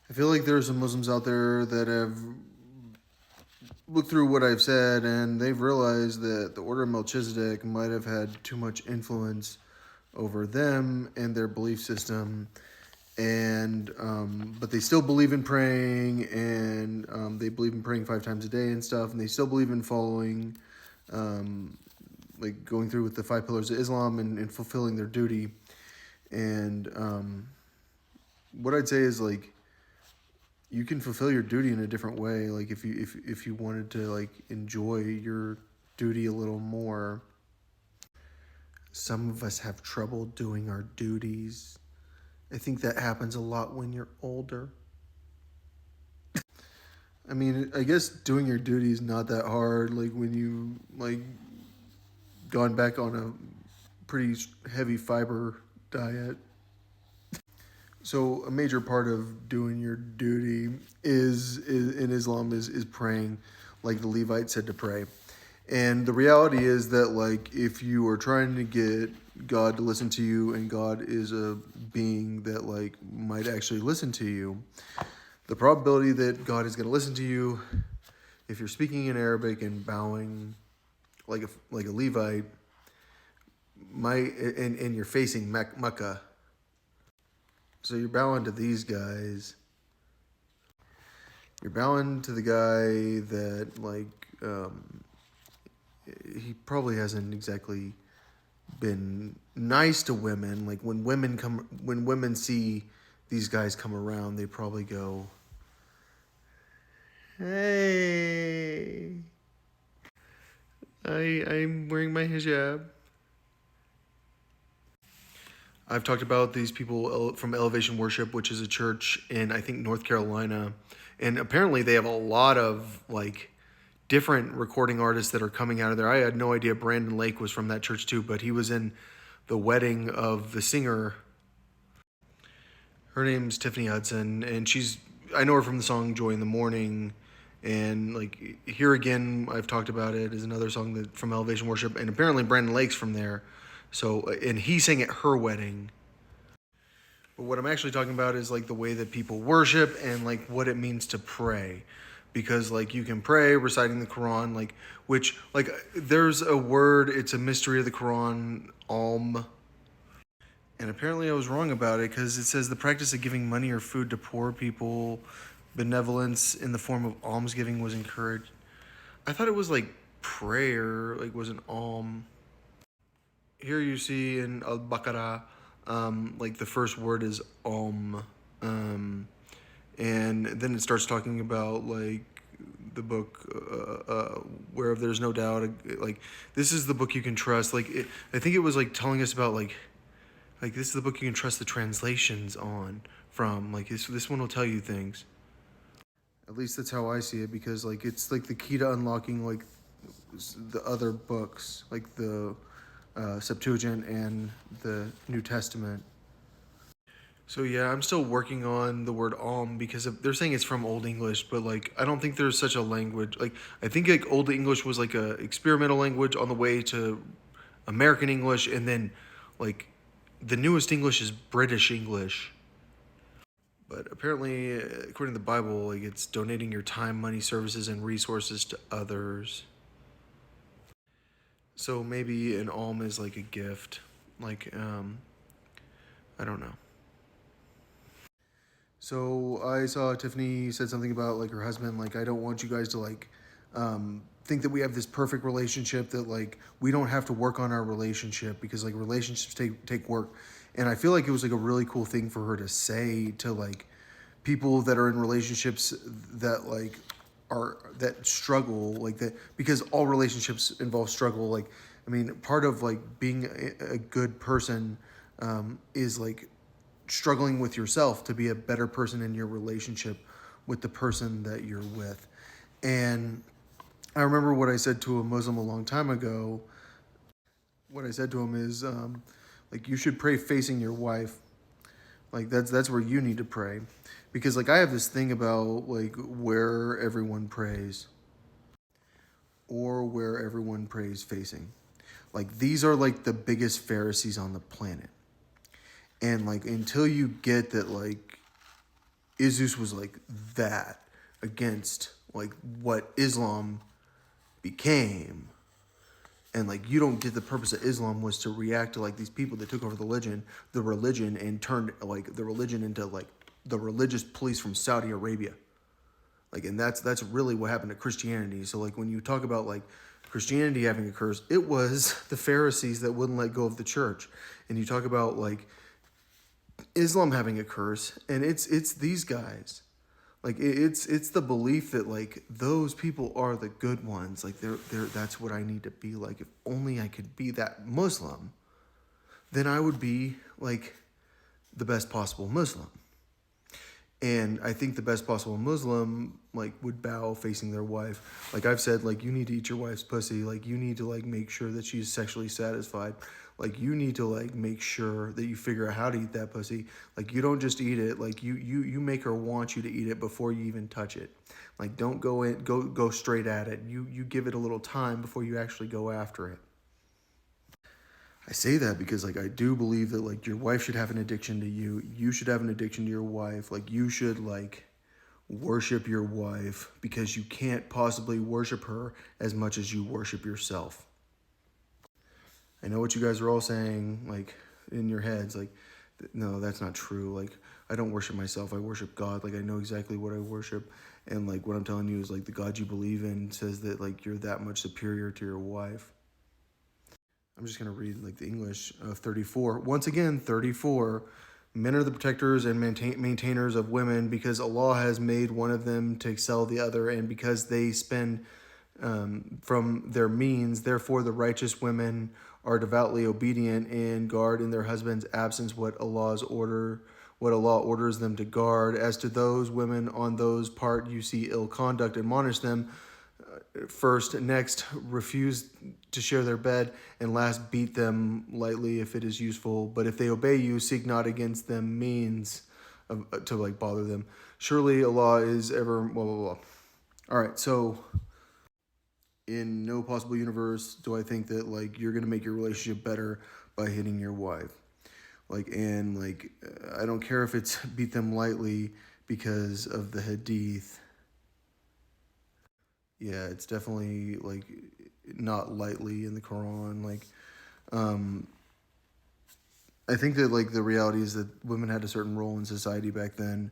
I feel like there's some Muslims out there that have looked through what I've said and they've realized that the Order of Melchizedek might have had too much influence over them and their belief system, and but they still believe in praying, and they believe in praying 5 times a day and stuff, and they still believe in following, um, like going through with the 5 pillars of Islam, and fulfilling their duty. And what I'd say is, like, you can fulfill your duty in a different way. Like, if you wanted to, like, enjoy your duty a little more. Some of us have trouble doing our duties. I think that happens a lot when you're older. I mean, I guess doing your duty is not that hard. Like, when you, like, gone back on a pretty heavy fiber diet. So a major part of doing your duty is in Islam is praying, like the Levite said to pray. And the reality is that, like, if you are trying to get God to listen to you, and God is a being that, like, might actually listen to you, the probability that God is going to listen to you, if you're speaking in Arabic and bowing like a Levite, might, and you're facing Mecca, so you're bowing to these guys. You're bowing to the guy that, like, he probably hasn't exactly been nice to women. Like, when women see these guys come around, they probably go, "Hey, I'm wearing my hijab." I've talked about these people from Elevation Worship, which is a church in, I think, North Carolina, and apparently they have a lot of, like, different recording artists that are coming out of there. I had no idea Brandon Lake was from that church too, but he was in the wedding of the singer. Her name's Tiffany Hudson, and I know her from the song "Joy in the Morning," and, like, "Here Again," I've talked about it, is another song that from Elevation Worship, and apparently Brandon Lake's from there. So, and he sang at her wedding. But what I'm actually talking about is, like, the way that people worship, and, like, what it means to pray. Because, like, you can pray reciting the Quran, like, which, like, there's a word, it's a mystery of the Quran, alm. And apparently I was wrong about it, because it says the practice of giving money or food to poor people, benevolence in the form of almsgiving was encouraged. I thought it was, like, prayer, like, was an alm. Here you see in Al Baqarah, like, the first word is um, and then it starts talking about, like, the book, whereof there's no doubt, like, this is the book you can trust. Like, I think it was, like, telling us about, like, this is the book you can trust the translations on from. Like, this one will tell you things. At least that's how I see it, because, like, it's like the key to unlocking, like, the other books, like the Septuagint and the New Testament. So yeah, I'm still working on the word because they're saying it's from Old English, but, like, I don't think there's such a language. Like, I think, like, Old English was like a experimental language on the way to American English, and then, like, the newest English is British English. But apparently, according to the Bible, like, it's donating your time, money, services, and resources to others. So maybe an is like a gift. Like, I don't know. So I saw Tiffany said something about, like, her husband. Like, I don't want you guys to, like, think that we have this perfect relationship, that, like, we don't have to work on our relationship, because, like, relationships take work. And I feel like it was, like, a really cool thing for her to say to, like, people that are in relationships that, like, that struggle, like that, because all relationships involve struggle. Like, I mean, part of, like, being a good person, is, like, struggling with yourself to be a better person in your relationship with the person that you're with. And I remember what I said to a Muslim a long time ago. What I said to him is, like, you should pray facing your wife. Like, that's where you need to pray, because, like, I have this thing about, like, where everyone prays, or where everyone prays facing. Like, these are, like, the biggest Pharisees on the planet. And, like, until you get that, like, Isus was like that against like what Islam became. And like you don't get the purpose of Islam was to react to like these people that took over the religion and turned like the religion into like the religious police from Saudi Arabia. Like, and that's really what happened to Christianity. So like when you talk about like Christianity having a curse, it was the Pharisees that wouldn't let go of the church. And you talk about like Islam having a curse, and it's these guys. Like it's the belief that like those people are the good ones. Like they're that's what I need to be like. If only I could be that Muslim, then I would be like the best possible Muslim. And I think the best possible Muslim like would bow facing their wife. Like I've said, like you need to eat your wife's pussy. Like you need to like make sure that she's sexually satisfied. Like you need to like make sure that you figure out how to eat that pussy. Like you don't just eat it. Like you make her want you to eat it before you even touch it. Like don't go straight at it. You give it a little time before you actually go after it. I say that because like I do believe that like your wife should have an addiction to you. You should have an addiction to your wife. Like you should like worship your wife because you can't possibly worship her as much as you worship yourself. I know what you guys are all saying like in your heads like no, that's not true. Like I don't worship myself. I worship God. Like I know exactly what I worship, and like what I'm telling you is like the God you believe in says that like you're that much superior to your wife. I'm just going to read like the English of 34. Once again, 34. Men are the protectors and maintainers of women because Allah has made one of them to excel the other, and because they spend from their means. Therefore, the righteous women are devoutly obedient and guard in their husband's absence what Allah orders them to guard. As to those women on those part you see ill conduct, admonish them. First, next, refuse to share their bed, and last, beat them lightly if it is useful. But if they obey you, seek not against them means to like bother them. Surely Allah is ever blah blah blah. All right, so in no possible universe do I think that like you're gonna make your relationship better by hitting your wife. I don't care if it's beat them lightly because of the hadith. Yeah, it's definitely like not lightly in the Quran. I think that like the reality is that women had a certain role in society back then,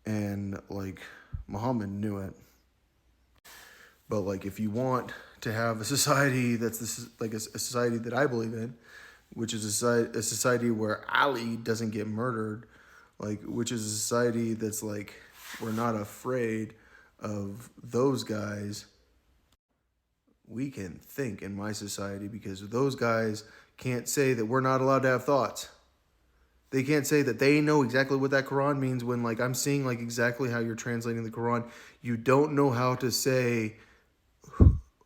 and like Muhammad knew it. But like if you want to have a society that's like a society that I believe in, which is a society where Ali doesn't get murdered, like which is a society that's like we're not afraid of those guys. We can think in my society because those guys can't say that we're not allowed to have thoughts. They can't say that they know exactly what that Quran means when like I'm seeing like exactly how you're translating the Quran. You don't know how to say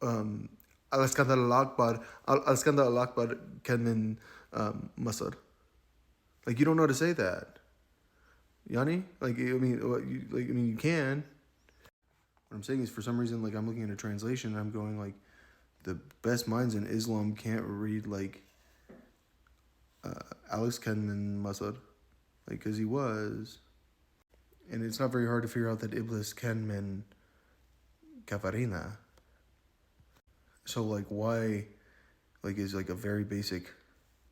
Al-Iskandar al-Akbar, Al-Iskandar al-Akbar kan min Masr. Like you don't know how to say that. Yani? You can. What I'm saying is for some reason like I'm looking at a translation and I'm going like the best minds in Islam can't read like Alex Kenman Masad, like because he was, and it's not very hard to figure out that Iblis Kenman Kafarina. So like why, like is like a very basic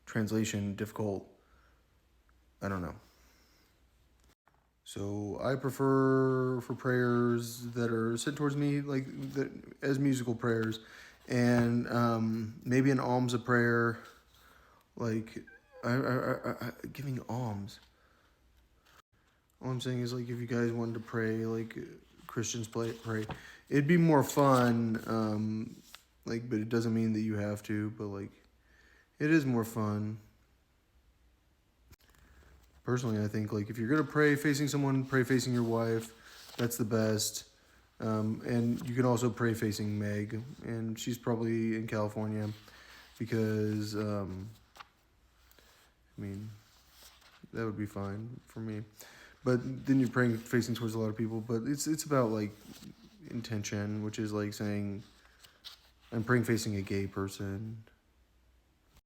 translation difficult? I don't know. So I prefer for prayers that are sent towards me like as musical prayers, and maybe an alms a prayer, like giving alms. All I'm saying is like if you guys wanted to pray, like Christians pray, it'd be more fun. But it doesn't mean that you have to. But like, it is more fun. Personally, I think like if you're gonna pray facing someone, pray facing your wife. That's the best. And you can also pray facing Meg, and she's probably in California, because that would be fine for me. But then you're praying facing towards a lot of people. But it's about like intention, which is like saying I'm praying facing a gay person.